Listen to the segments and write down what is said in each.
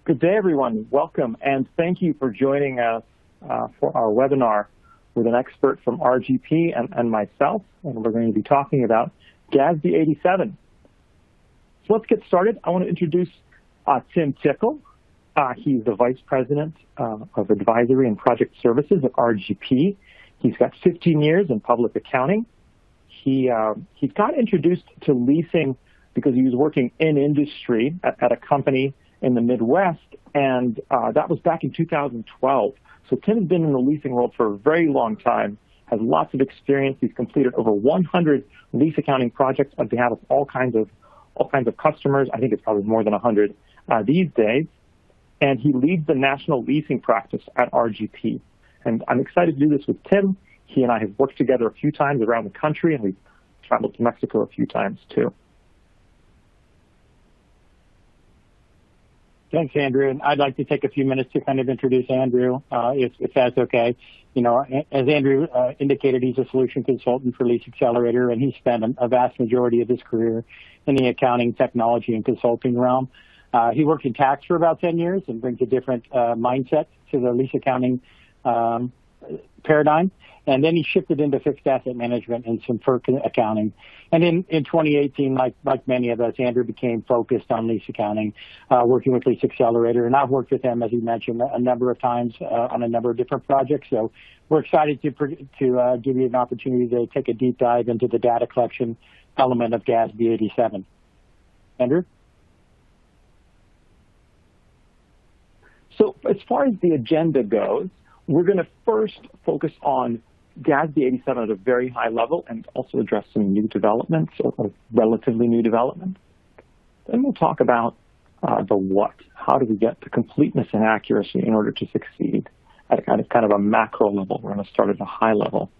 Good day, everyone. Welcome, and thank you for joining us for our webinar with an expert from RGP and myself, and we're going to be talking about GASB 87. So let's get started. I want to introduce Tim Tickle. He's the Vice President of Advisory and Project Services at RGP. He's got 15 years in public accounting. He got introduced to leasing because he was working in industry at a company in the Midwest, and that was back in 2012. So Tim has been in the leasing world for a very long time, has lots of experience. He's completed over 100 lease accounting projects on behalf of all kinds of customers. I think it's probably more than 100 these days. And he leads the national leasing practice at RGP. And I'm excited to do this with Tim. He and I have worked together a few times around the country, and we've traveled to Mexico a few times too. Thanks, Andrew. And I'd like to take a few minutes to kind of introduce Andrew, if that's okay. You know, as Andrew indicated, he's a solution consultant for Lease Accelerator, and he spent a vast majority of his career in the accounting, technology, and consulting realm. He worked in tax for about 10 years and brings a different mindset to the lease accounting paradigm. And then he shifted into fixed asset management and some FERC accounting. And in 2018, like many of us, Andrew became focused on lease accounting, working with Lease Accelerator. And I've worked with him, as he mentioned, a number of times on a number of different projects. So we're excited to give you an opportunity to take a deep dive into the data collection element of GASB 87. Andrew? So as far as the agenda goes, we're going to first focus on GASB 87 at a very high level and also address some new developments or relatively new developments. Then we'll talk about the what. How do we get to completeness and accuracy in order to succeed at a kind of a macro level? We're going to start at a high level.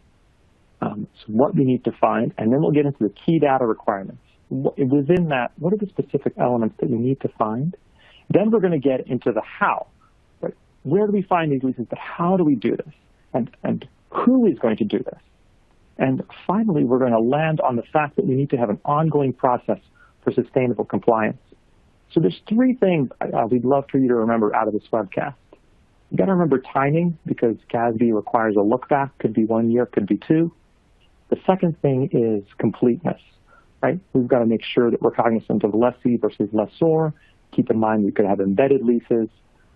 So what we need to find, and then we'll get into the key data requirements. Within that, what are the specific elements that we need to find? Then we're going to get into the how. Right? Where do we find these leases, but how do we do this? And who is going to do this? And finally, we're going to land on the fact that we need to have an ongoing process for sustainable compliance. So there's three things we'd love for you to remember out of this webcast. You got to remember timing, because GASB requires a look back. Could be 1 year, could be 2. The second thing is completeness, right? We've got to make sure that we're cognizant of lessee versus lessor. Keep in mind we could have embedded leases.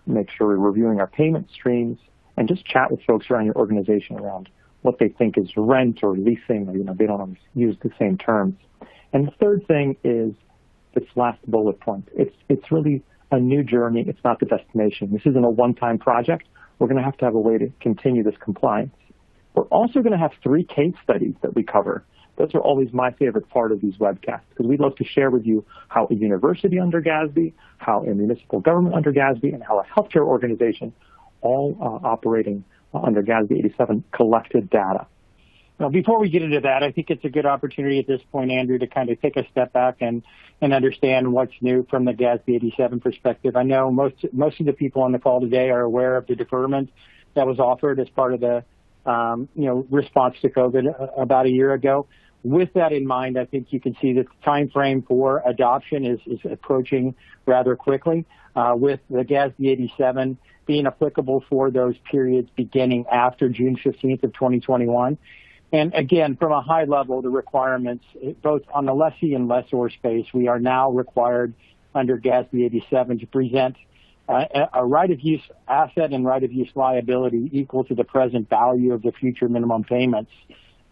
Make sure we're reviewing our payment streams, and just chat with folks around your organization around what they think is rent or leasing, or, they don't always use the same terms. And the third thing is this last bullet point. It's really a new journey. It's not the destination. This isn't a one-time project. We're going to have a way to continue this compliance. We're also going to have 3 case studies that we cover. Those are always my favorite part of these webcasts, because we'd love to share with you how a university under GASB, how a municipal government under GASB, and how a healthcare organization, all operating under GASB 87, collected data. Now, before we get into that, I think it's a good opportunity at this point, Andrew, to kind of take a step back and understand what's new from the GASB 87 perspective. I know most of the people on the call today are aware of the deferment that was offered as part of the response to COVID about a year ago. With that in mind, I think you can see that the time frame for adoption is approaching rather quickly, with the GASB 87 being applicable for those periods beginning after June 15th of 2021. And again, from a high level, the requirements, both on the lessee and lessor space, we are now required under GASB 87 to present a right of use asset and right of use liability equal to the present value of the future minimum payments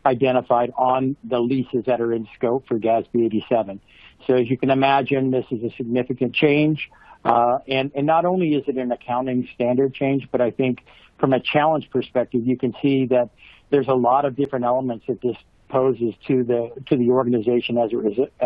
identified on the leases that are in scope for GASB 87. So as you can imagine, this is a significant change. And not only is it an accounting standard change, but I think from a challenge perspective, you can see that there's a lot of different elements that this poses to the organization as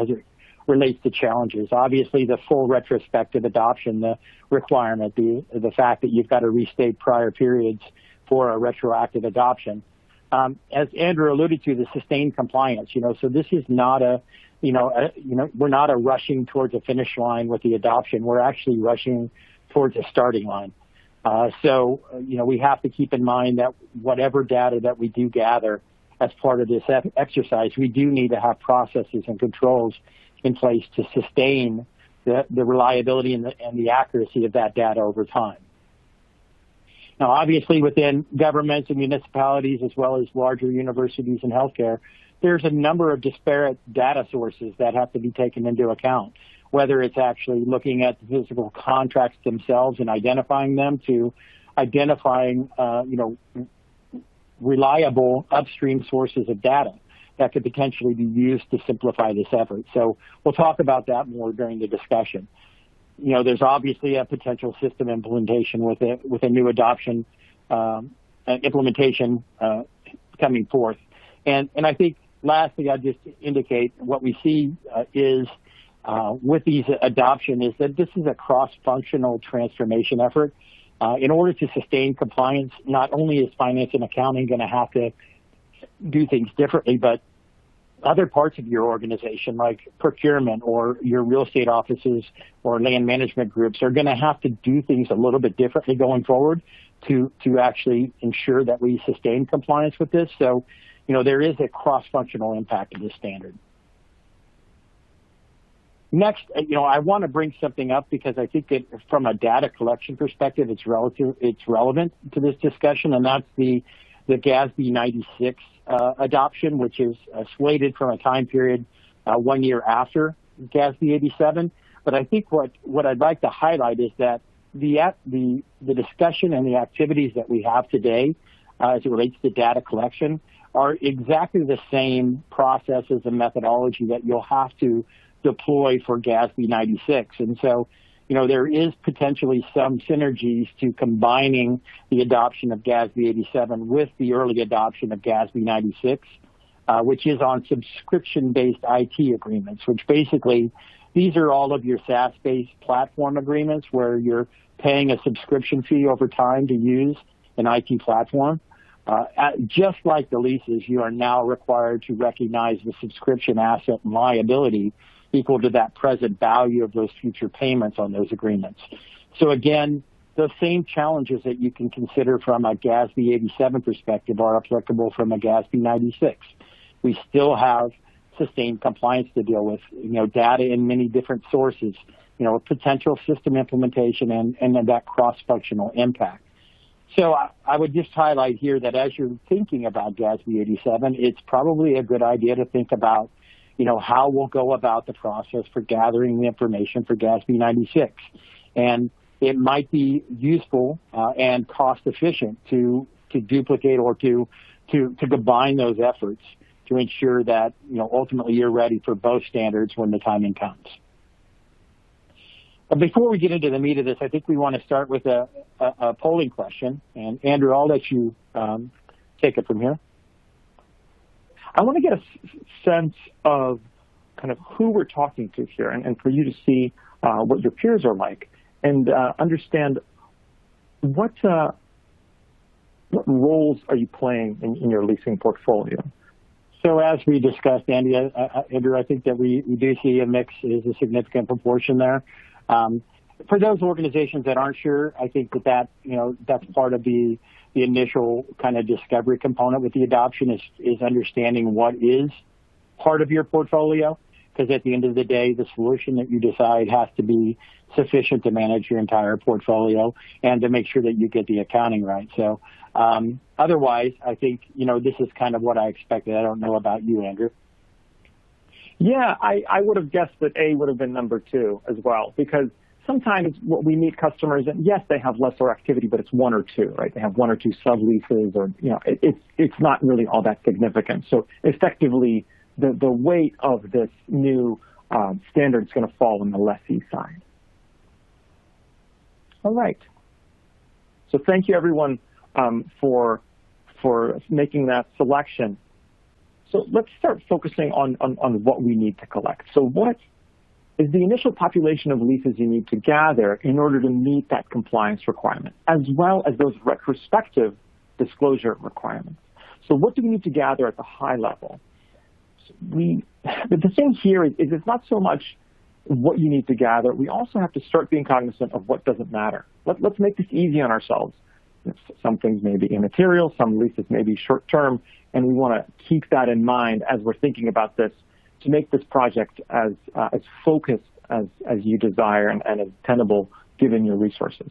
it relates to challenges. Obviously, the full retrospective adoption, the requirement, the fact that you've got to restate prior periods for a retroactive adoption. As Andrew alluded to, the sustained compliance, so this is not we're not rushing towards a finish line with the adoption. We're actually rushing towards a starting line. So we have to keep in mind that whatever data that we do gather as part of this exercise, we do need to have processes and controls in place to sustain the reliability and the accuracy of that data over time. Now, obviously, within governments and municipalities, as well as larger universities and healthcare, there's a number of disparate data sources that have to be taken into account, whether it's actually looking at the physical contracts themselves and identifying them, to identifying, reliable upstream sources of data that could potentially be used to simplify this effort. So we'll talk about that more during the discussion. There's obviously a potential system implementation with a new adoption implementation coming forth. And I think lastly, I'll just indicate what we see is with these adoption is that this is a cross-functional transformation effort. In order to sustain compliance, not only is finance and accounting going to have to do things differently, but other parts of your organization, like procurement or your real estate offices or land management groups, are going to have to do things a little bit differently going forward to actually ensure that we sustain compliance with this. So, there is a cross-functional impact of this standard. Next, I want to bring something up because I think that from a data collection perspective, it's relevant to this discussion, and that's the GASB 96 adoption, which is slated from a time period 1 year after GASB 87. But I think what I'd like to highlight is that the discussion and the activities that we have today as it relates to data collection are exactly the same processes and methodology that you'll have to deploy for GASB 96. And so, there is potentially some synergies to combining the adoption of GASB 87 with the early adoption of GASB 96, which is on subscription-based IT agreements, which basically, these are all of your SaaS-based platform agreements where you're paying a subscription fee over time to use an IT platform. Just like the leases, you are now required to recognize the subscription asset and liability equal to that present value of those future payments on those agreements. So again, the same challenges that you can consider from a GASB 87 perspective are applicable from a GASB 96. We still have sustained compliance to deal with, data in many different sources, potential system implementation and then that cross-functional impact. So I would just highlight here that as you're thinking about GASB 87, it's probably a good idea to think about how we'll go about the process for gathering the information for GASB 96. And it might be useful and cost efficient to duplicate or to combine those efforts to ensure that, ultimately you're ready for both standards when the timing comes. But before we get into the meat of this, I think we want to start with a polling question. And Andrew, I'll let you take it from here. I want to get a sense of kind of who we're talking to here and for you to see what your peers are like and understand what roles are you playing in your leasing portfolio. So as we discussed, Andrew, I think that we do see a mix is a significant proportion there. For those organizations that aren't sure, I think that's part of the initial kind of discovery component with the adoption is understanding what is part of your portfolio, because at the end of the day, the solution that you decide has to be sufficient to manage your entire portfolio and to make sure that you get the accounting right. So otherwise, I think, this is kind of what I expected. I don't know about you, Andrew. Yeah, I would have guessed that A would have been number 2 as well, because sometimes we meet customers and yes, they have lesser activity, but it's 1 or 2, right? They have 1 or 2 subleases or, it's not really all that significant. So effectively, the weight of this new standard is going to fall on the lessee side. All right. So thank you, everyone, for making that selection. So let's start focusing on what we need to collect. So what is the initial population of leases you need to gather in order to meet that compliance requirement, as well as those retrospective disclosure requirements? So what do we need to gather at the high level? The thing here is it's not so much what you need to gather. We also have to start being cognizant of what doesn't matter. Let's make this easy on ourselves. Some things may be immaterial, some leases may be short-term, and we want to keep that in mind as we're thinking about this to make this project as focused as you desire and as tenable given your resources.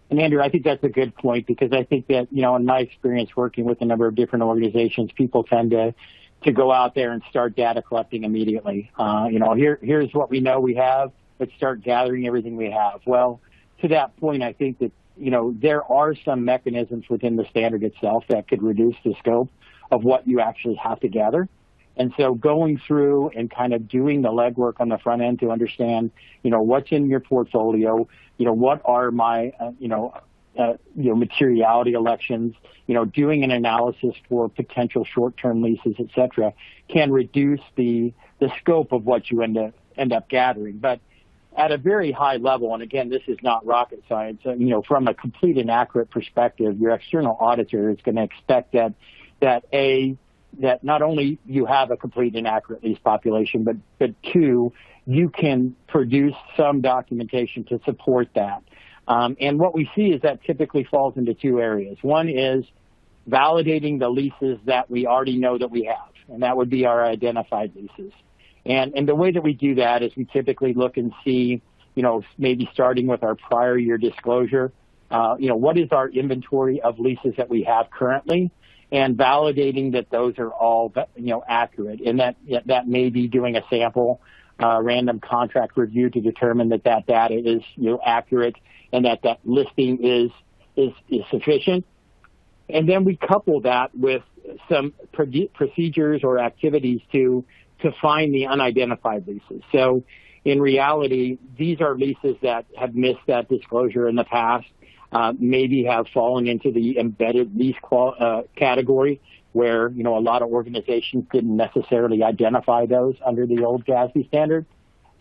And Andrew, I think that's a good point, because I think that, in my experience working with a number of different organizations, people tend to go out there and start data collecting immediately. Here's what we know we have. Let's start gathering everything we have. Well, to that point, I think that, there are some mechanisms within the standard itself that could reduce the scope of what you actually have to gather. And so going through and kind of doing the legwork on the front end to understand, what's in your portfolio, what are my, materiality elections, doing an analysis for potential short-term leases, et cetera, can reduce the scope of what you end up gathering. But at a very high level, and again, this is not rocket science, from a complete and accurate perspective, your external auditor is going to expect that not only you have a complete and accurate lease population, but two, you can produce some documentation to support that. And what we see is that typically falls into two areas. One is validating the leases that we already know that we have, and that would be our identified leases. And the way that we do that is we typically look and see, maybe starting with our prior year disclosure, what is our inventory of leases that we have currently, and validating that those are all, accurate. And that may be doing a sample random contract review to determine that data is, accurate and that listing is sufficient. And then we couple that with some procedures or activities to find the unidentified leases. So in reality, these are leases that have missed that disclosure in the past, maybe have fallen into the embedded lease category, where, a lot of organizations didn't necessarily identify those under the old GASB standard.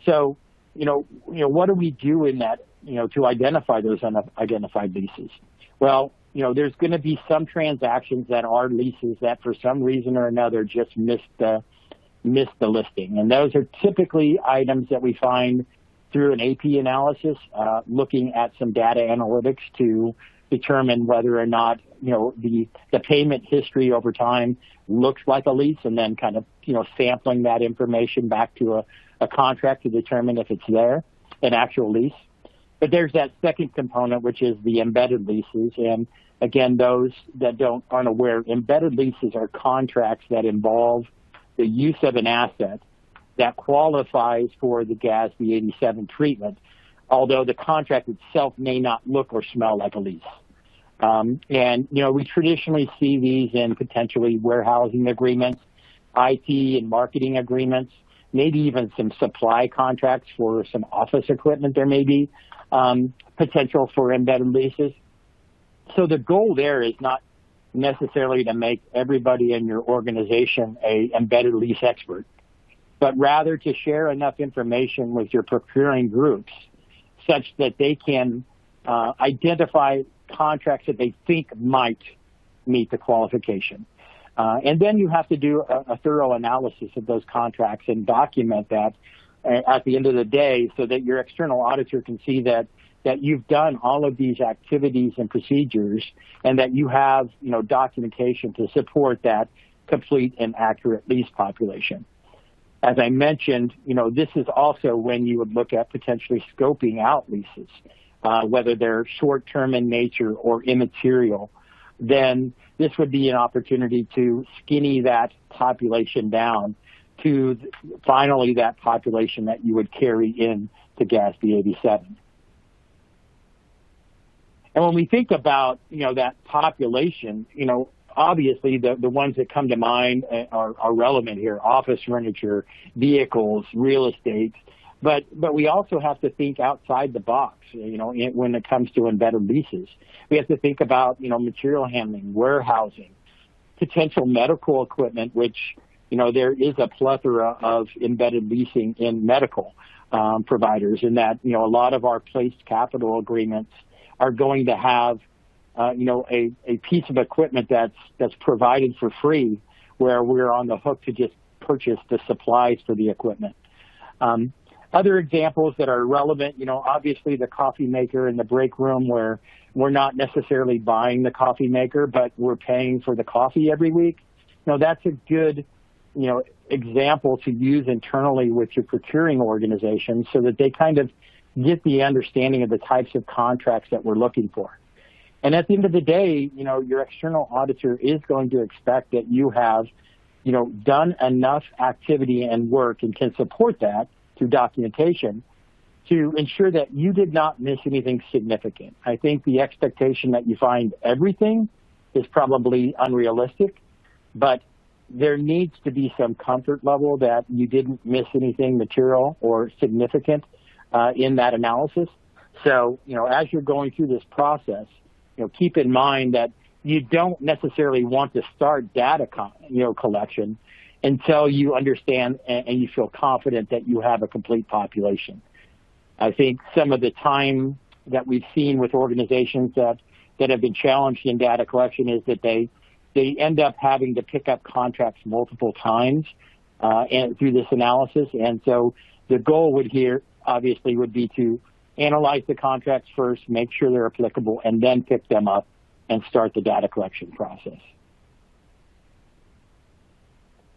So, what do we do in that, to identify those unidentified leases? Well, there's going to be some transactions that are leases that for some reason or another just missed the listing. And those are typically items that we find through an AP analysis, looking at some data analytics to determine whether or not, the payment history over time looks like a lease, and then kind of, sampling that information back to a contract to determine if it's there, an actual lease. But there's that second component, which is the embedded leases. And again, those that aren't aware, embedded leases are contracts that involve the use of an asset that qualifies for the GASB 87 treatment, although the contract itself may not look or smell like a lease. And we traditionally see these in potentially warehousing agreements, IT and marketing agreements, maybe even some supply contracts for some office equipment. There may be potential for embedded leases. So the goal there is not necessarily to make everybody in your organization a embedded lease expert, but rather to share enough information with your procuring groups such that they can identify contracts that they think might meet the qualification. And then you have to do a thorough analysis of those contracts and document that at the end of the day, so that your external auditor can see that you've done all of these activities and procedures, and that you have, documentation to support that complete and accurate lease population. As I mentioned, this is also when you would look at potentially scoping out leases, whether they're short-term in nature or immaterial. Then this would be an opportunity to skinny that population down to finally that population that you would carry in to GASB 87. And when we think about, that population, obviously the ones that come to mind are relevant here: office furniture, vehicles, real estate. But we also have to think outside the box, when it comes to embedded leases. We have to think about, material handling, warehousing, potential medical equipment, which, there is a plethora of embedded leasing in medical providers, and that, a lot of our placed capital agreements are going to have, a piece of equipment that's provided for free, where we're on the hook to just purchase the supplies for the equipment. Other examples that are relevant, obviously the coffee maker in the break room, where we're not necessarily buying the coffee maker, but we're paying for the coffee every week. That's a good, example to use internally with your procuring organization so that they kind of get the understanding of the types of contracts that we're looking for. And at the end of the day, your external auditor is going to expect that you have, done enough activity and work and can support that through documentation to ensure that you did not miss anything significant. I think the expectation that you find everything is probably unrealistic, but there needs to be some comfort level that you didn't miss anything material or significant in that analysis. So, as you're going through this process, keep in mind that you don't necessarily want to start data collection until you understand and you feel confident that you have a complete population. I think some of the time that we've seen with organizations that have been challenged in data collection is that they end up having to pick up contracts multiple times and through this analysis. And so the goal would be to analyze the contracts first, make sure they're applicable, and then pick them up and start the data collection process.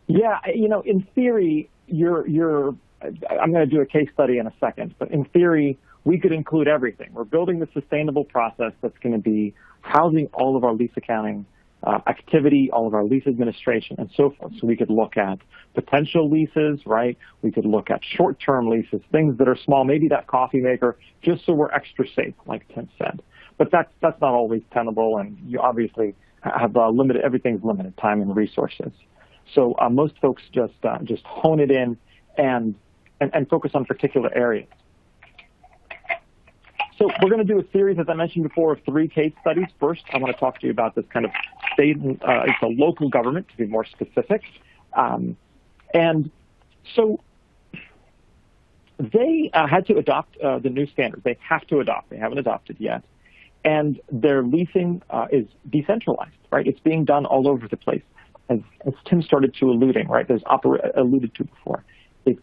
Yeah, in theory, I'm going to do a case study in a second, but in theory, we could include everything. We're building the sustainable process that's going to be housing all of our lease accounting activity, all of our lease administration, and so forth. So we could look at potential leases, right? We could look at short-term leases, things that are small, maybe that coffee maker, just so we're extra safe, like Tim said. But that's not always tenable, and you obviously have everything's limited, time and resources. So most folks just hone it in and focus on particular areas. So we're going to do a series, as I mentioned before, of 3 case studies. First, I want to talk to you about this kind of state, it's a local government, to be more specific. And so they had to adopt the new standards. They have to adopt. They haven't adopted yet. And their leasing is decentralized, right? It's being done all over the place. As Tim started to alluding, right? Alluded to before. It's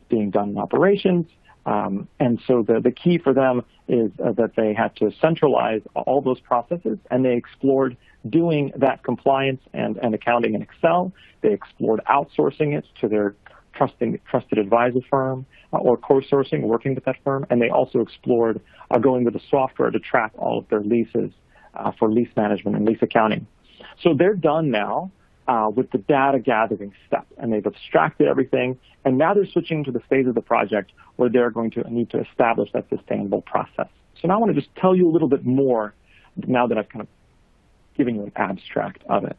being done in operations. And so the key for them is that they had to centralize all those processes, and they explored doing that compliance and accounting in Excel. They explored outsourcing it to their trusted advisor firm or co-sourcing, working with that firm. And they also explored going with the software to track all of their leases for lease management and lease accounting. So they're done now with the data gathering step, and they've abstracted everything, and now they're switching to the phase of the project where they're going to need to establish that sustainable process. So now I want to just tell you a little bit more now that I've kind of given you an abstract of it.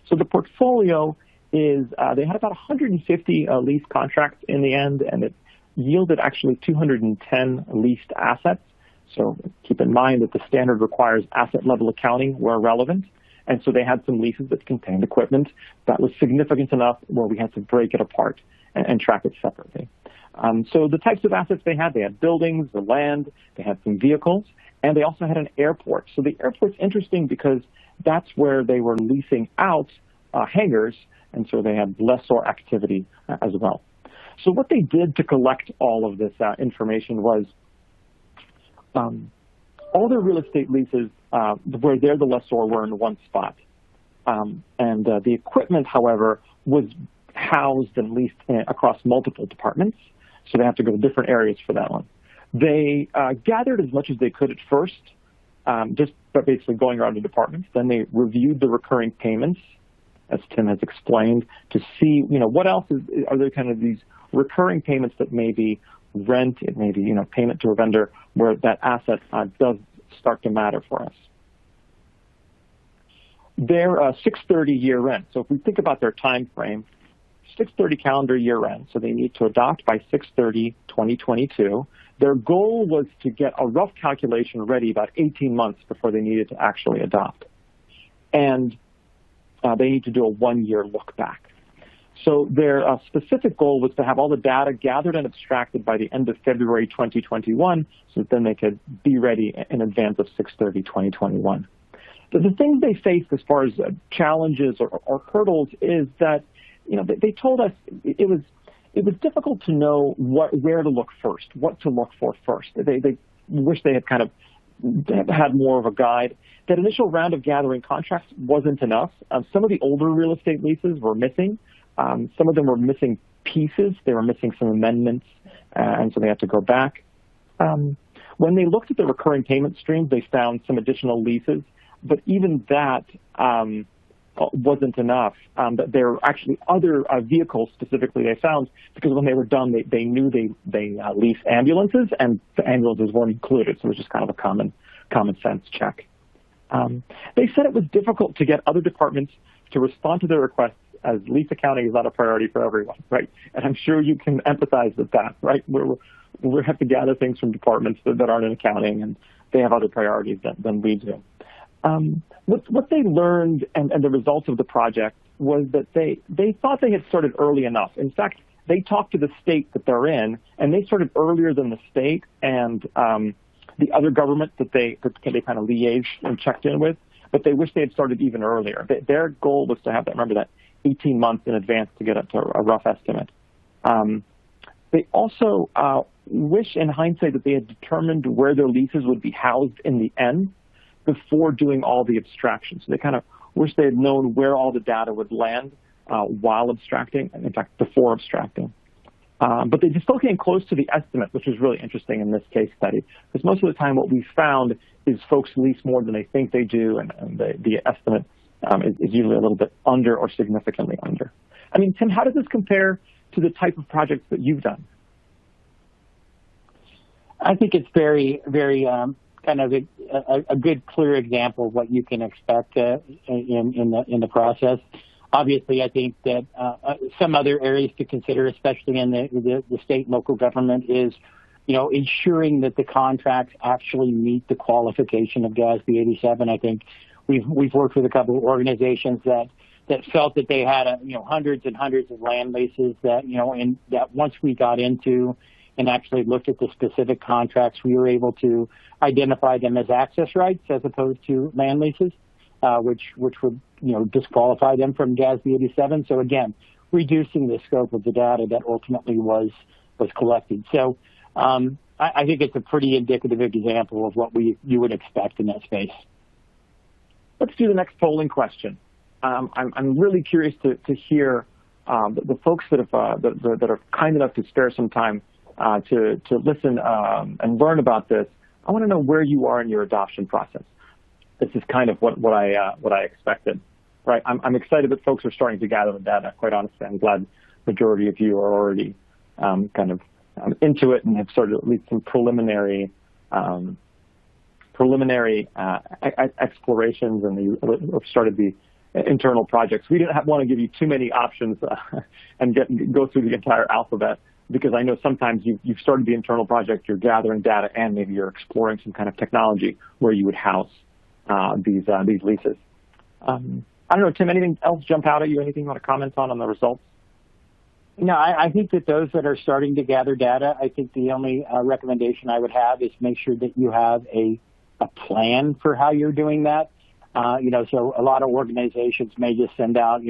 So the portfolio is, they had about 150 lease contracts in the end, and it yielded actually 210 leased assets. So keep in mind that the standard requires asset level accounting where relevant. And so they had some leases that contained equipment that was significant enough where we had to break it apart and track it separately. So the types of assets they had buildings, the land, they had some vehicles, and they also had an airport. So the airport's interesting because that's where they were leasing out hangars, and so they had lessor activity as well. So what they did to collect all of this information was all their real estate leases where they're the lessor were in one spot. And the equipment, however, was housed and leased across multiple departments, so they have to go to different areas for that one. They gathered as much as they could at first, just by basically going around the departments. Then they reviewed the recurring payments, as Tim has explained, to see, what else are there kind of these recurring payments that may be rent, it may be, payment to a vendor where that asset does start to matter for us. They're 630 year end. So if we think about their time frame, 630 calendar year end, so they need to adopt by 6/30/2022. Their goal was to get a rough calculation ready about 18 months before they needed to actually adopt. And they need to do a 1-year look back. So their specific goal was to have all the data gathered and abstracted by the end of February 2021, so that then they could be ready in advance of 6/30/2021. The things they faced as far as challenges or hurdles is that, they told us it was difficult to know where to look first, what to look for first. They wish they had kind of had more of a guide. That initial round of gathering contracts wasn't enough. Some of the older real estate leases were missing. Some of them were missing pieces. They were missing some amendments, and so they had to go back. When they looked at the recurring payment streams, they found some additional leases, but even that wasn't enough. That there were actually other vehicles specifically they found, because when they were done, they knew they leased ambulances, and the ambulances weren't included, so it was just kind of a common sense check. They said it was difficult to get other departments to respond to their requests, as lease accounting is not a priority for everyone, right? And I'm sure you can empathize with that, right? We have to gather things from departments that aren't in accounting, and they have other priorities than we do. What they learned and the results of the project was that they thought they had started early enough. In fact, they talked to the state that they're in, and they started earlier than the state and the other government that they kind of liaised and checked in with, but they wish they had started even earlier. Their goal was to have that, remember that, 18 months in advance to get up to a rough estimate. They also wish in hindsight that they had determined where their leases would be housed in the end before doing all the abstraction. So they kind of wish they had known where all the data would land while abstracting, and in fact, before abstracting. But they still came close to the estimate, which was really interesting in this case study, because most of the time what we found is folks lease more than they think they do, and the estimate is usually a little bit under or significantly under. I mean, Tim, how does this compare to the type of projects that you've done? I think it's very, very kind of a good, clear example of what you can expect in the process. Obviously, I think that some other areas to consider, especially in the state and local government, is ensuring that the contracts actually meet the qualification of GASB 87. I think we've worked with a couple of organizations that felt that they had hundreds and hundreds of land leases that and that once we got into and actually looked at the specific contracts, we were able to identify them as access rights as opposed to land leases, which would disqualify them from GASB 87. So again, reducing the scope of the data that ultimately was collected. So I think it's a pretty indicative example of what you would expect in that space. Let's do the next polling question. I'm really curious to hear the folks that are kind enough to spare some time to listen and learn about this. I want to know where you are in your adoption process. This is kind of what I expected, right? I'm excited that folks are starting to gather the data. Quite honestly, I'm glad the majority of you are already kind of into it and have started at least some preliminary explorations, and started the internal projects. We didn't want to give you too many options and go through the entire alphabet, because I know sometimes you've started the internal project, you're gathering data, and maybe you're exploring some kind of technology where you would house these leases. I don't know, Tim, anything else jump out at you? Anything you want to comment on the results? No, I think that those that are starting to gather data, I think the only recommendation I would have is make sure that you have a plan for how you're doing that. So a lot of organizations may just send out,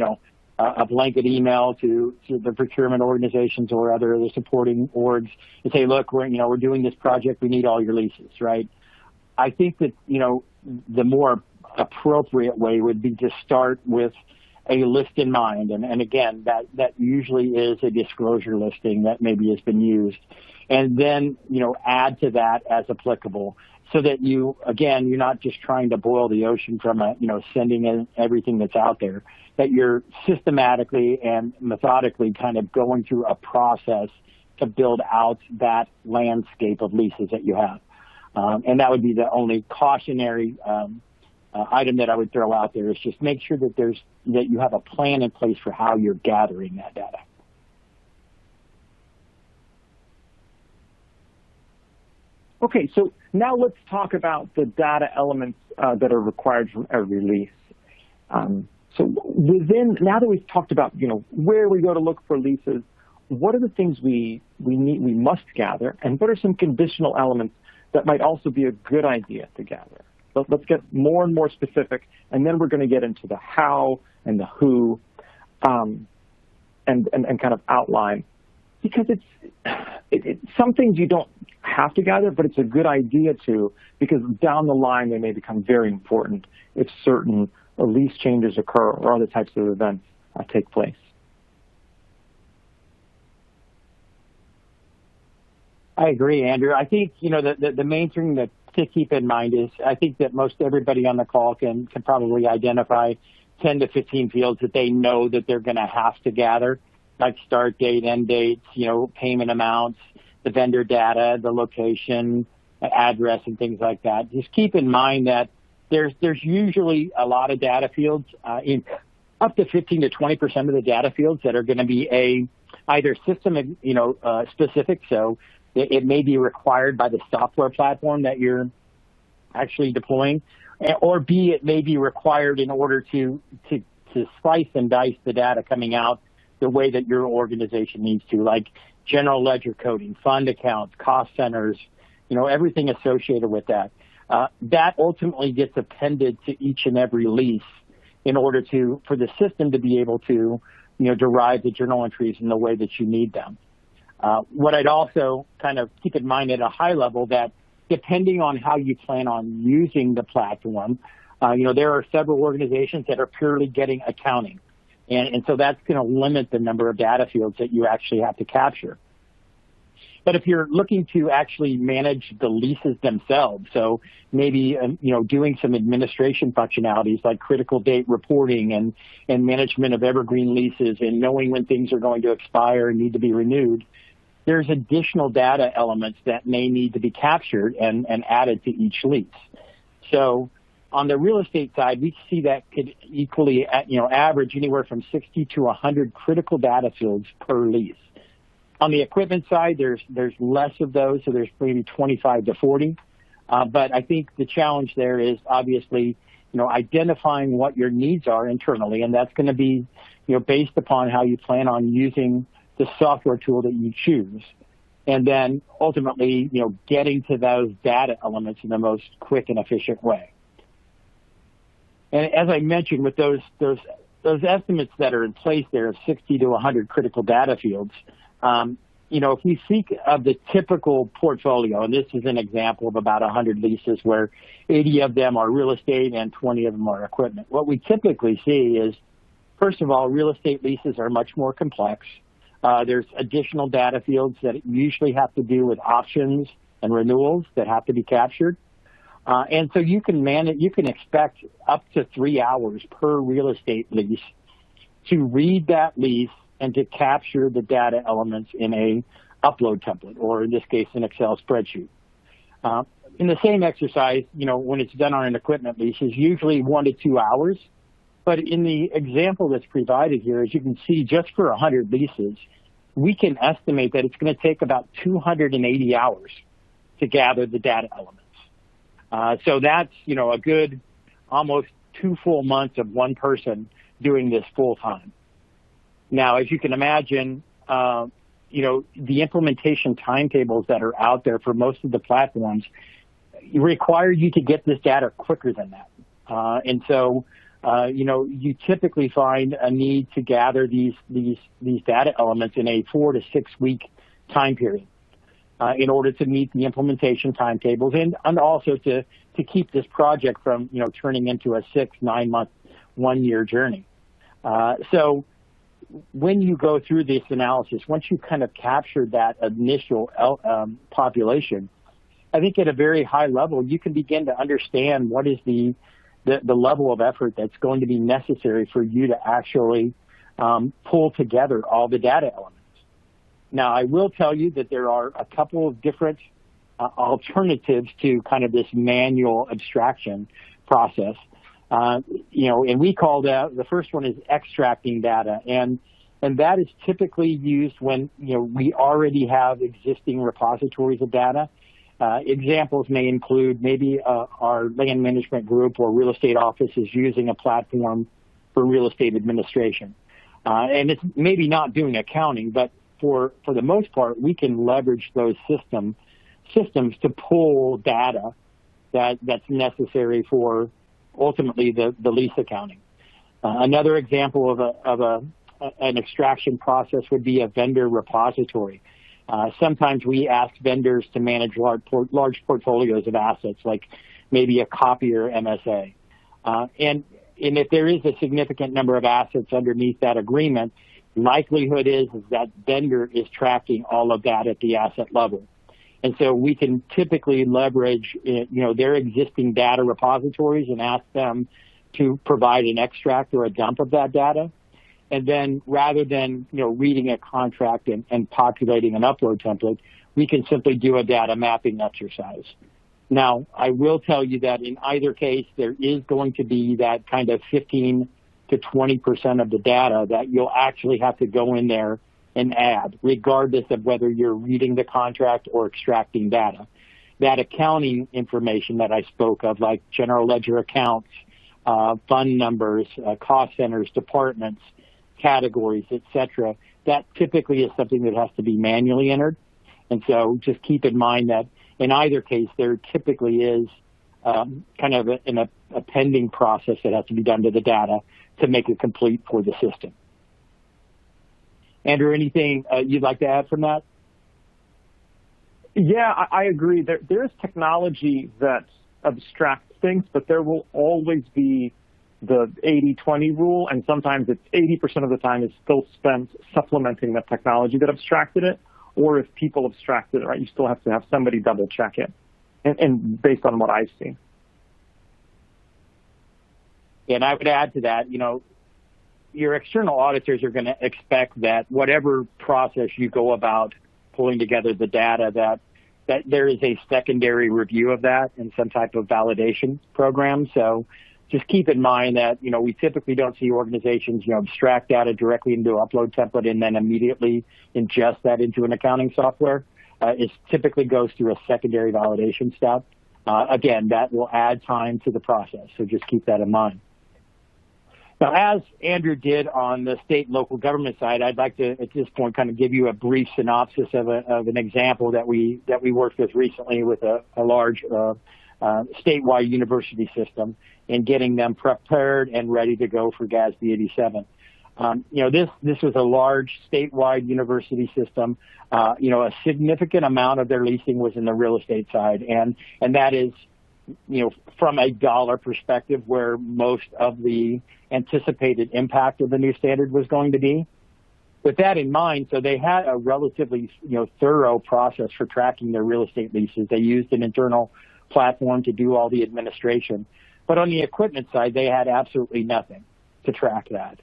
a blanket email to the procurement organizations or other supporting orgs and say, look, we're doing this project. We need all your leases, right? I think that, the more appropriate way would be to start with a list in mind. And again, that usually is a disclosure listing that maybe has been used. And then, add to that as applicable, so that you're not just trying to boil the ocean from sending in everything that's out there, that you're systematically and methodically kind of going through a process to build out that landscape of leases that you have. And that would be the only cautionary item that I would throw out there, is just make sure that you have a plan in place for how you're gathering that data. Okay, so now let's talk about the data elements that are required from every lease. So now that we've talked about where we go to look for leases, what are the things we must gather, and what are some conditional elements that might also be a good idea to gather? Let's get more and more specific, and then we're going to get into the how and the who, and kind of outline, because it's some things you don't have to gather, but it's a good idea to, because down the line they may become very important if certain lease changes occur or other types of events take place. I agree, Andrew. I think, the main thing to keep in mind is I think that most everybody on the call can probably identify 10 to 15 fields that they know that they're going to have to gather, like start date, end dates, payment amounts, the vendor data, the location, address, and things like that. Just keep in mind that there's usually a lot of data fields, in up to 15 to 20% of the data fields that are going to be either system, specific. So it may be required by the software platform that you're actually deploying, or B, it may be required in order to slice and dice the data coming out the way that your organization needs to, like general ledger coding, fund accounts, cost centers, everything associated with that. That ultimately gets appended to each and every lease in order for the system to be able to, derive the journal entries in the way that you need them. What I'd also kind of keep in mind at a high level that depending on how you plan on using the platform, there are several organizations that are purely getting accounting. And so that's going to limit the number of data fields that you actually have to capture. But if you're looking to actually manage the leases themselves, so maybe, doing some administration functionalities like critical date reporting and management of evergreen leases and knowing when things are going to expire and need to be renewed, there's additional data elements that may need to be captured and added to each lease. So on the real estate side, we see that could equally, average anywhere from 60 to 100 critical data fields per lease. On the equipment side, there's less of those, so there's maybe 25 to 40. But I think the challenge there is obviously, identifying what your needs are internally, and that's going to be, based upon how you plan on using the software tool that you choose. And then ultimately, getting to those data elements in the most quick and efficient way. And as I mentioned, with those estimates that are in place there of 60 to 100 critical data fields, if we think of the typical portfolio, and this is an example of about 100 leases where 80 of them are real estate and 20 of them are equipment. What we typically see is, first of all, real estate leases are much more complex. There's additional data fields that usually have to do with options and renewals that have to be captured. And so you can expect up to 3 hours per real estate lease to read that lease and to capture the data elements in a upload template, or in this case, an Excel spreadsheet. In the same exercise, when it's done on an equipment lease, is usually 1 to 2 hours. But in the example that's provided here, as you can see, just for 100 leases, we can estimate that it's going to take about 280 hours to gather the data elements. So that's, a good almost 2 full months of one person doing this full time. Now, as you can imagine, the implementation timetables that are out there for most of the platforms require you to get this data quicker than that. And so, you typically find a need to gather these data elements in a 4 to 6 week time period in order to meet the implementation timetables and also to keep this project from, turning into a 6-9 month, 1 year journey. So when you go through this analysis, once you kind of captured that initial population, I think at a very high level, you can begin to understand what is the level of effort that's going to be necessary for you to actually pull together all the data elements. Now, I will tell you that there are a couple of different alternatives to kind of this manual abstraction process. And we call that, the first one is extracting data. And that is typically used when, we already have existing repositories of data. Examples may include maybe our land management group or real estate office is using a platform for real estate administration. And it's maybe not doing accounting, but for the most part, we can leverage those systems to pull data that's necessary for ultimately the lease accounting. Another example of an extraction process would be a vendor repository. Sometimes we ask vendors to manage large portfolios of assets, like maybe a copier MSA. And if there is a significant number of assets underneath that agreement, likelihood is that vendor is tracking all of that at the asset level. And so we can typically leverage, their existing data repositories and ask them to provide an extract or a dump of that data. And then rather than, reading a contract and populating an upload template, we can simply do a data mapping exercise. Now, I will tell you that in either case, there is going to be that kind of 15 to 20% of the data that you'll actually have to go in there and add, regardless of whether you're reading the contract or extracting data. That accounting information that I spoke of, like general ledger accounts, fund numbers, cost centers, departments, categories, etc., that typically is something that has to be manually entered. And so just keep in mind that in either case, there typically is kind of a pending process that has to be done to the data to make it complete for the system. Andrew, anything you'd like to add from that? Yeah, I agree. There is technology that abstracts things, but there will always be the 80-20 rule, and sometimes it's 80% of the time is still spent supplementing the technology that abstracted it, or if people abstracted it, right, you still have to have somebody double check it, and based on what I've seen. And I would add to that, your external auditors are going to expect that whatever process you go about pulling together the data, that there is a secondary review of that in some type of validation program. So just keep in mind that, we typically don't see organizations, abstract data directly into an upload template and then immediately ingest that into an accounting software. It typically goes through a secondary validation step. Again, that will add time to the process, so just keep that in mind. Now, as Andrew did on the state and local government side, I'd like to, at this point, kind of give you a brief synopsis of an example that we worked with recently with a large statewide university system and getting them prepared and ready to go for GASB 87. This was a large statewide university system. A significant amount of their leasing was in the real estate side, and that is, from a dollar perspective, where most of the anticipated impact of the new standard was going to be. With that in mind, so they had a relatively, thorough process for tracking their real estate leases. They used an internal platform to do all the administration. But on the equipment side, they had absolutely nothing to track that.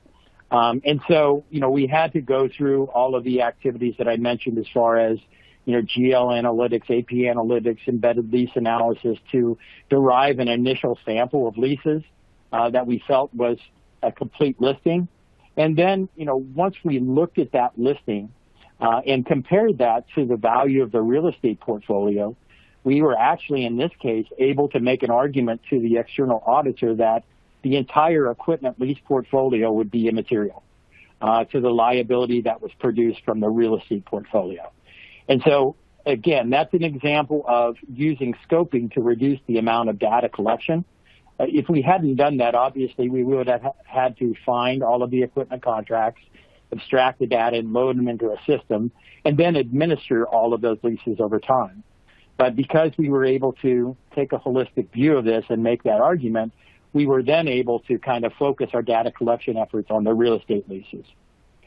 And so, we had to go through all of the activities that I mentioned as far as, GL analytics, AP analytics, embedded lease analysis to derive an initial sample of leases that we felt was a complete listing. And then, once we looked at that listing and compared that to the value of the real estate portfolio, we were actually, in this case, able to make an argument to the external auditor that the entire equipment lease portfolio would be immaterial to the liability that was produced from the real estate portfolio. And so, again, that's an example of using scoping to reduce the amount of data collection. If we hadn't done that, obviously, we would have had to find all of the equipment contracts, abstract the data, and load them into a system, and then administer all of those leases over time. But because we were able to take a holistic view of this and make that argument, we were then able to kind of focus our data collection efforts on the real estate leases.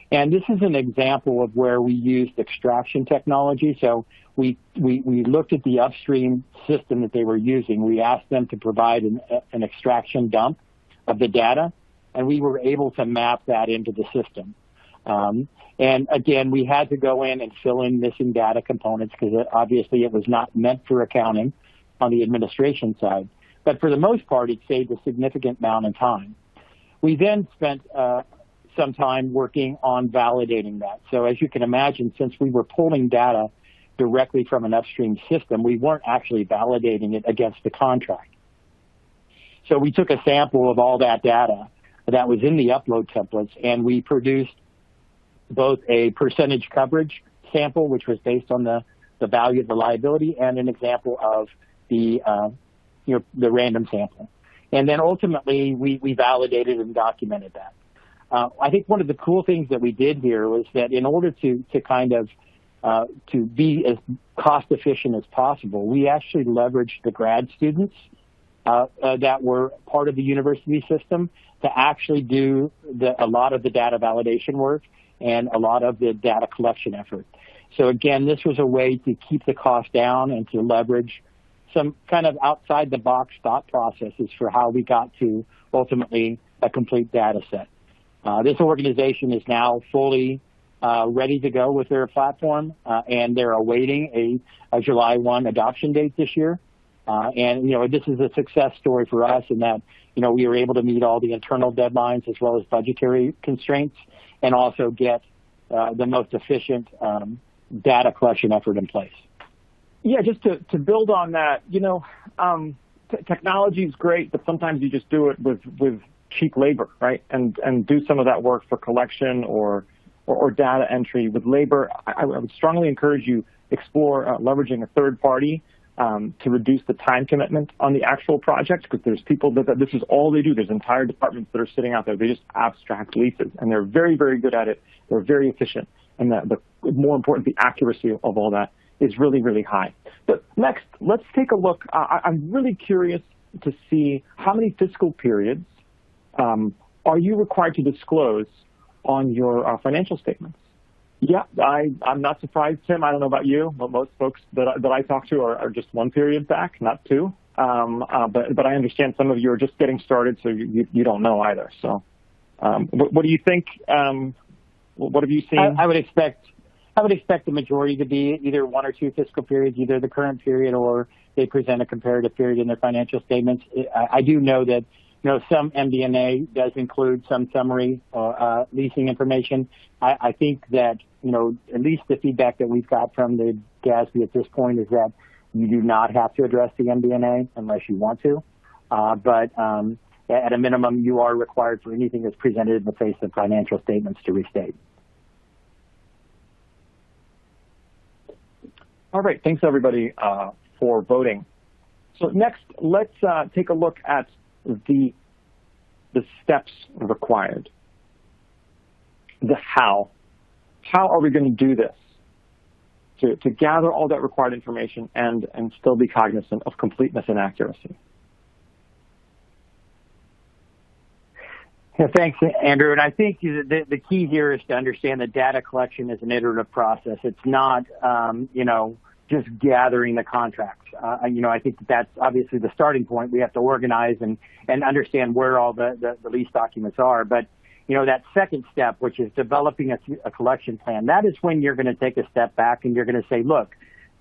And this is an example of where we used extraction technology. So we looked at the upstream system that they were using. We asked them to provide an extraction dump of the data, and we were able to map that into the system. And again, we had to go in and fill in missing data components because obviously it was not meant for accounting on the administration side. But for the most part, it saved a significant amount of time. We then spent some time working on validating that. So as you can imagine, since we were pulling data directly from an upstream system, we weren't actually validating it against the contract. So we took a sample of all that data that was in the upload templates, and we produced both a percentage coverage sample, which was based on the value of the liability, and an example of the random sample. And then ultimately, we validated and documented that. I think one of the cool things that we did here was that in order to kind of to be as cost efficient as possible, we actually leveraged the grad students that were part of the university system to actually do a lot of the data validation work and a lot of the data collection effort. So again, this was a way to keep the cost down and to leverage some kind of outside the box thought processes for how we got to ultimately a complete data set. This organization is now fully ready to go with their platform, and they're awaiting a July 1 adoption date this year. And, this is a success story for us in that, we were able to meet all the internal deadlines as well as budgetary constraints and also get the most efficient data collection effort in place. Yeah, just to build on that, technology is great, but sometimes you just do it with cheap labor, right? And do some of that work for collection or data entry with labor. I would strongly encourage you explore leveraging a third party to reduce the time commitment on the actual project, because there's people that this is all they do. There's entire departments that are sitting out there. They just abstract leases, and they're very, very good at it. They're very efficient, and the more important, the accuracy of all that is really, really high. But next, let's take a look. I'm really curious to see how many fiscal periods are you required to disclose on your financial statements? Yeah, I'm not surprised, Tim. I don't know about you, but most folks that I talk to are just one period back, not two. But I understand some of you are just getting started, so you don't know either. So what do you think? What have you seen? I would expect the majority to be either one or two fiscal periods, either the current period or they present a comparative period in their financial statements. I do know that some MD&A does include some summary leasing information. I think that at least the feedback that we've got from the GASB at this point is that you do not have to address the MD&A unless you want to. But at a minimum, you are required for anything that's presented in the face of financial statements to restate. All right, thanks everybody for voting. So next, let's take a look at the steps required. The how. How are we going to do this to gather all that required information and still be cognizant of completeness and accuracy? Yeah, thanks, Andrew. And I think the key here is to understand that data collection is an iterative process. It's not, just gathering the contracts. I think that's obviously the starting point. We have to organize and understand where all the lease documents are. But, that second step, which is developing a collection plan, that is when you're going to take a step back and you're going to say, look,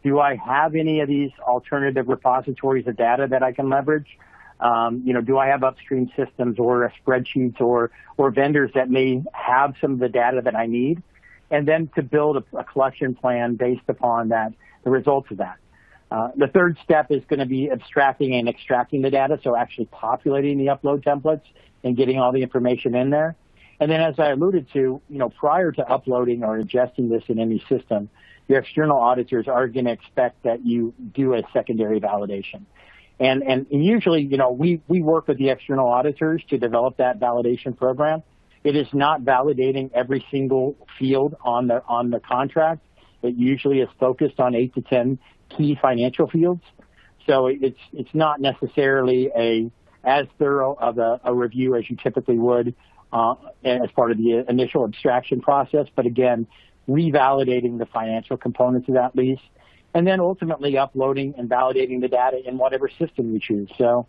do I have any of these alternative repositories of data that I can leverage? Do I have upstream systems or spreadsheets or vendors that may have some of the data that I need? And then to build a collection plan based upon that, the results of that. The third step is going to be abstracting and extracting the data, so actually populating the upload templates and getting all the information in there. And then, as I alluded to, prior to uploading or ingesting this in any system, your external auditors are going to expect that you do a secondary validation. And usually, we work with the external auditors to develop that validation program. It is not validating every single field on the contract. It usually is focused on 8 to 10 key financial fields. So it's not necessarily as thorough of a review as you typically would as part of the initial abstraction process. But again, revalidating the financial components of that lease, and then ultimately uploading and validating the data in whatever system you choose. So,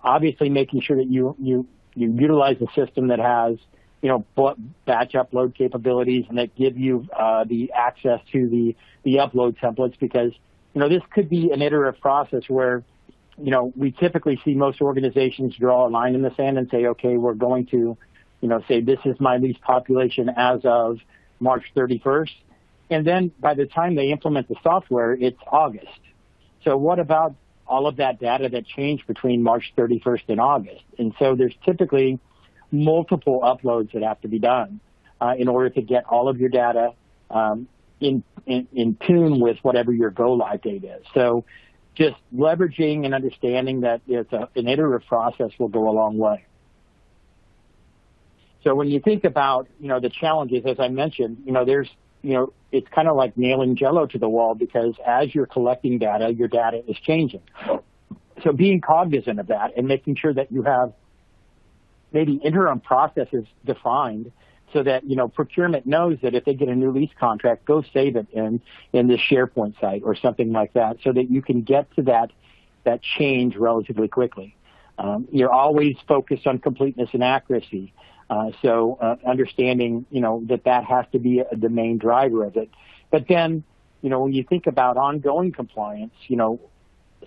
obviously making sure that you utilize a system that has, batch upload capabilities and that give you the access to the upload templates, because, this could be an iterative process where, we typically see most organizations draw a line in the sand and say, okay, we're going to, say this is my lease population as of March 31st. And then by the time they implement the software, it's August. So what about all of that data that changed between March 31st and August? And so there's typically multiple uploads that have to be done in order to get all of your data in tune with whatever your go-live date is. So just leveraging and understanding that it's an iterative process will go a long way. So when you think about, the challenges, as I mentioned, it's kind of like nailing Jell-O to the wall, because as you're collecting data, your data is changing. So being cognizant of that and making sure that you have maybe interim processes defined so that, procurement knows that if they get a new lease contract, go save it in this SharePoint site or something like that, so that you can get to that change relatively quickly. You're always focused on completeness and accuracy. So understanding, that has to be the main driver of it. But then, when you think about ongoing compliance,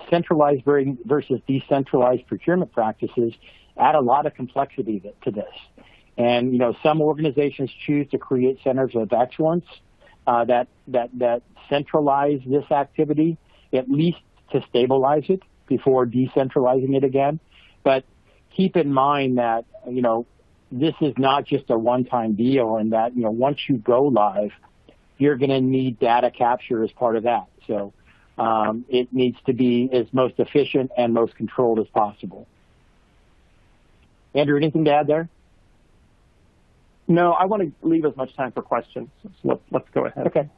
centralized versus decentralized procurement practices add a lot of complexity to this. And, some organizations choose to create centers of excellence that centralize this activity, at least to stabilize it before decentralizing it again. But keep in mind that, this is not just a one-time deal, and that, once you go live, you're going to need data capture as part of that. So it needs to be as most efficient and most controlled as possible. Andrew, anything to add there? No, I want to leave as much time for questions. So let's go ahead. Okay.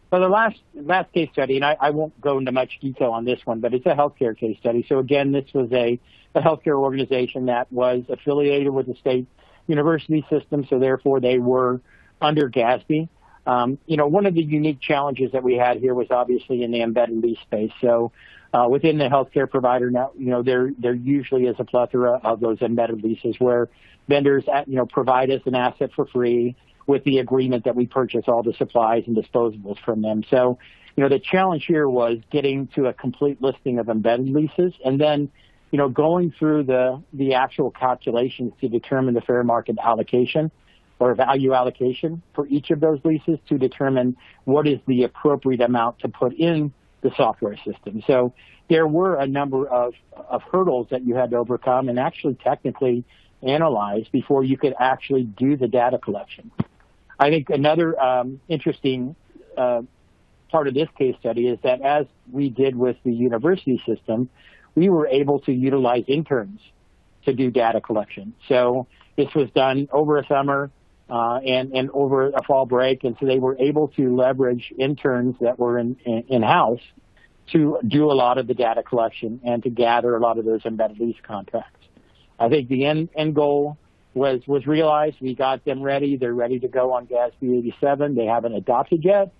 So the last case study, and I won't go into much detail on this one, but it's a healthcare case study. So again, this was a healthcare organization that was affiliated with the state university system, so therefore they were under GASB. One of the unique challenges that we had here was obviously in the embedded lease space. So within the healthcare provider now, there usually is a plethora of those embedded leases where vendors, provide us an asset for free with the agreement that we purchase all the supplies and disposables from them. So, the challenge here was getting to a complete listing of embedded leases and then, going through the actual calculations to determine the fair market allocation or value allocation for each of those leases to determine what is the appropriate amount to put in the software system. So there were a number of hurdles that you had to overcome and actually technically analyze before you could actually do the data collection. I think another interesting part of this case study is that as we did with the university system, we were able to utilize interns to do data collection. So this was done over a summer and over a fall break, and so they were able to leverage interns that were in-house to do a lot of the data collection and to gather a lot of those embedded lease contracts. I think the end goal was realized. We got them ready. They're ready to go on GASB 87. They haven't adopted yet,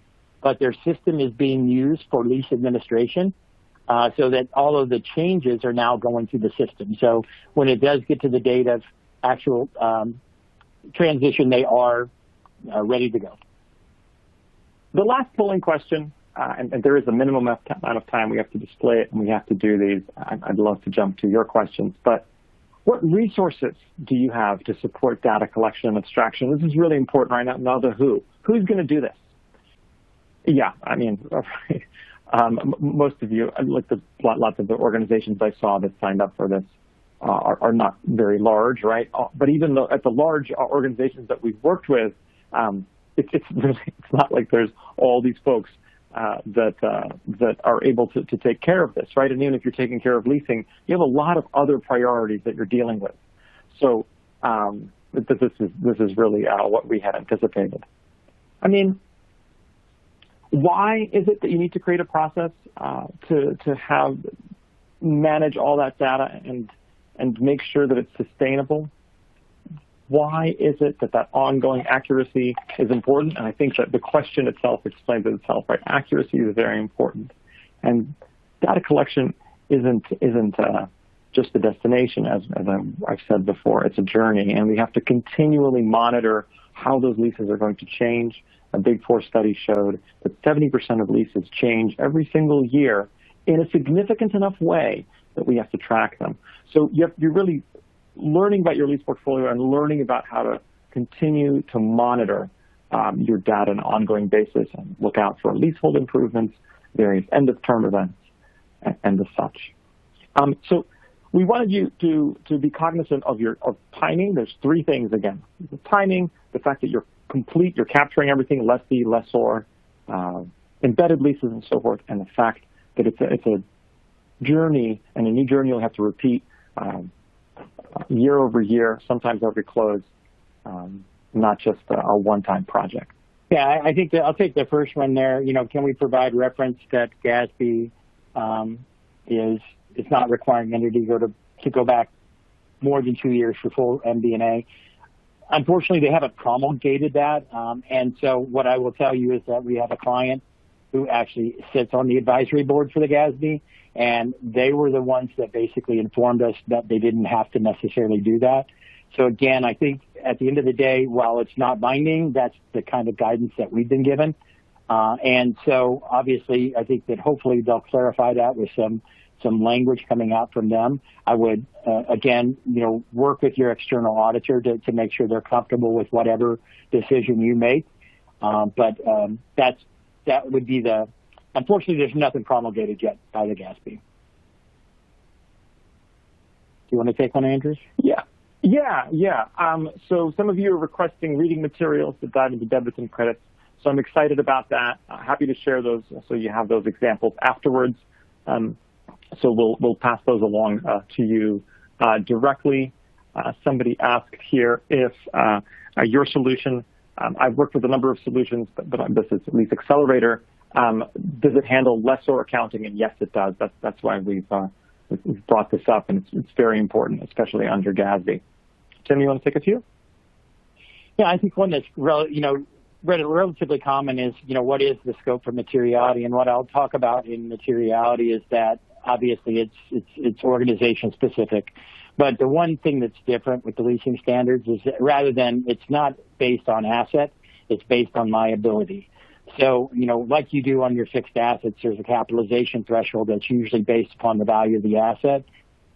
but their system is being used for lease administration so that all of the changes are now going through the system. So when it does get to the date of actual transition, they are ready to go. The last polling question, and there is a minimum amount of time we have to display it and we have to do these. I'd love to jump to your questions, but what resources do you have to support data collection and abstraction? This is really important right now. Now the who. Who's going to do this? Yeah, I mean, most of you, like lots of the organizations I saw that signed up for this are not very large, right? But even though at the large organizations that we've worked with, it's not like there's all these folks that are able to take care of this, right? And even if you're taking care of leasing, you have a lot of other priorities that you're dealing with. So this is really what we had anticipated. I mean, why is it that you need to create a process to manage all that data and make sure that it's sustainable? Why is it that ongoing accuracy is important? And I think that the question itself explains it itself, right? Accuracy is very important. And data collection isn't just the destination, as I've said before. It's a journey, and we have to continually monitor how those leases are going to change. A Big Four study showed that 70% of leases change every single year in a significant enough way that we have to track them. So you're really learning about your lease portfolio and learning about how to continue to monitor your data on an ongoing basis and look out for leasehold improvements, various end-of-term events, and the such. So we wanted you to be cognizant of timing. There's three things again: the timing, the fact that you're complete, you're capturing everything, lessee, lessor, embedded leases, and so forth, and the fact that it's a journey, and a new journey you'll have to repeat year over year, sometimes every close, not just a one-time project. Yeah, I think that I'll take the first one there. Can we provide reference that GASB is not requiring entity to go back more than 2 years for full MD&A? unfortunately, they haven't promulgated that. And so what I will tell you is that we have a client who actually sits on the advisory board for the GASB, and they were the ones that basically informed us that they didn't have to necessarily do that. So again, I think at the end of the day, while it's not binding, that's the kind of guidance that we've been given. And so obviously, I think that hopefully they'll clarify that with some language coming out from them. I would, again, work with your external auditor to make sure they're comfortable with whatever decision you make. But that would be unfortunately, there's nothing promulgated yet by the GASB. Do you want to take one, Andrews? Yeah. So some of you are requesting reading materials to dive into debits and credits. So I'm excited about that. Happy to share those so you have those examples afterwards. So we'll pass those along to you directly. Somebody asked here if your solution, I've worked with a number of solutions, but this is Lease Accelerator. Does it handle lessor accounting? And yes, it does. That's why we've brought this up, and it's very important, especially under GASB. Tim, you want to take a few? Yeah, I think one that's relatively common is, what is the scope for materiality? And what I'll talk about in materiality is that obviously it's organization specific. But the one thing that's different with the leasing standards is that rather than it's not based on asset, it's based on liability. So, like you do on your fixed assets, there's a capitalization threshold that's usually based upon the value of the asset.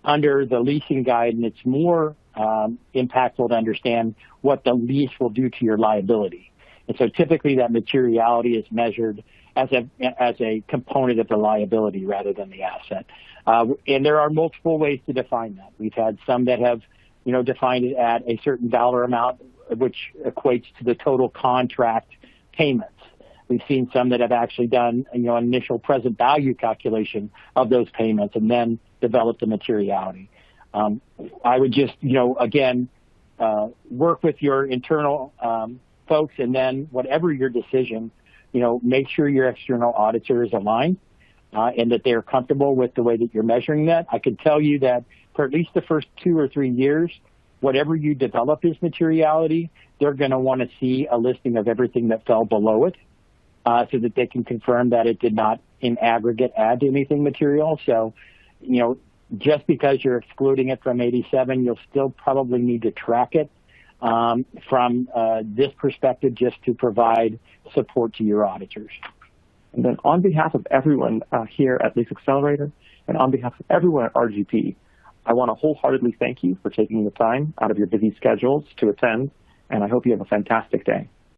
Under the leasing guide, and it's more impactful to understand what the lease will do to your liability. And so typically that materiality is measured as a component of the liability rather than the asset. And there are multiple ways to define that. We've had some that have, defined it at a certain dollar amount, which equates to the total contract payments. We've seen some that have actually done, an initial present value calculation of those payments and then developed the materiality. I would just, again, work with your internal folks, and then whatever your decision, make sure your external auditor is aligned and that they're comfortable with the way that you're measuring that. I can tell you that for at least the first 2 or 3 years, whatever you develop as materiality, they're going to want to see a listing of everything that fell below it so that they can confirm that it did not in aggregate add to anything material. So, just because you're excluding it from 87, you'll still probably need to track it from this perspective just to provide support to your auditors. And then on behalf of everyone here at Lease Accelerator and on behalf of everyone at RGP, I want to wholeheartedly thank you for taking the time out of your busy schedules to attend, and I hope you have a fantastic day.